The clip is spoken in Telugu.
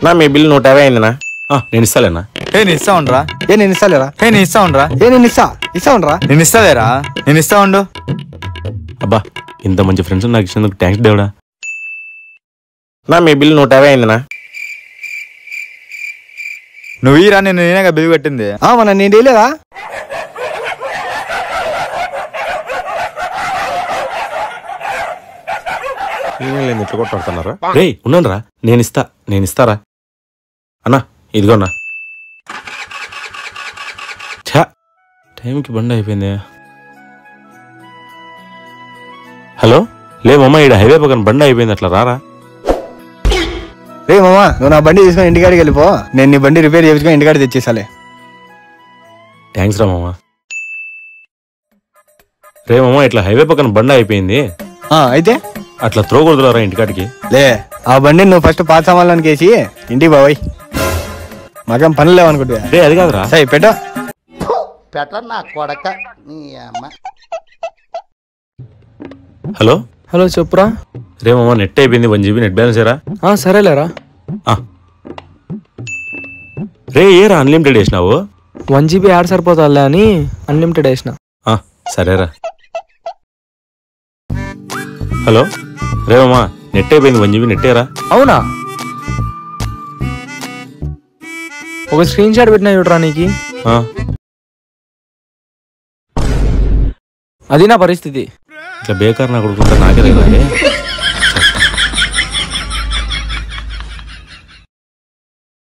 నా మీ బిల్ 150 అయిందినా. నేను ఇస్తాలేనా? నేను ఇస్తా ఉండరా? నేను ఇస్తాలేరా? నేను ఇస్తా ఉండరా? నేను ఇస్తా ఉండరా? నేను ఇస్తాలేరా? నేను ఇస్తా ఉండు. అబ్బా ఇంత మంచి ఫ్రెండ్స్ నాకు ఇచ్చినందుకు థ్యాంక్స్ దేవుడా. నా మీ బిల్ 150 అయిందినా. నువ్వు ఈరా, నేనేగా బిల్ కట్టింది. మన నేను డేలేదా? ఎట్లా కొట్టున్నారా? రే ఉన్నాను రా, నేను ఇస్తారా అన్నా. ఇదిగోన్నా. ఛా టైంకి బండి అయిపోయింది. హలో లేమమ్మా, ఈడ హైవే పక్కన బండి అయిపోయింది, అట్లా రారా. రే మామా, నువ్వు నా బండి తీసుకొని ఇంటికాడికి వెళ్ళిపో. నేను నీ బండి రిపేర్ చేసుకుని ఇంటికాడికి తెచ్చేసాలే. థ్యాంక్స్ రా మామా. రే మామా, ఇట్లా హైవే పక్కన బండి అయిపోయింది, అయితే అట్లా త్రోకూడదురా ఇంటికాడికి. లే ఆ బండి నువ్వు ఫస్ట్ పాత సామాన్లను కేసి ఇంటికి బాబాయ్. మాకేం పనులు లేవనుకుంటా. రే అది కాదురా. సరే పెట్టా. హలో హలో చెప్పురా. రే మామా, నెట్ అయిపోయింది, 1 GB నెట్ బ్యాలెన్స్ ఏరా. సరేలేరా. రే ఏరా అన్లిమిటెడ్ వేసినావు? 1 GB యాడ్ సరిపోతాలే అని అన్లిమిటెడ్ వేసిన. సరేరా. హలో రే మామా, నెట్ అయిపోయింది, 1 GB నెట్టేరా. అవునా? ఒక స్క్రీన్ షాట్ పెట్టినా చూడరా నీకు. అది నా పరిస్థితి. ఇట్లా బేకార్ నా కొడుకుంటా నాకే తెలియదు.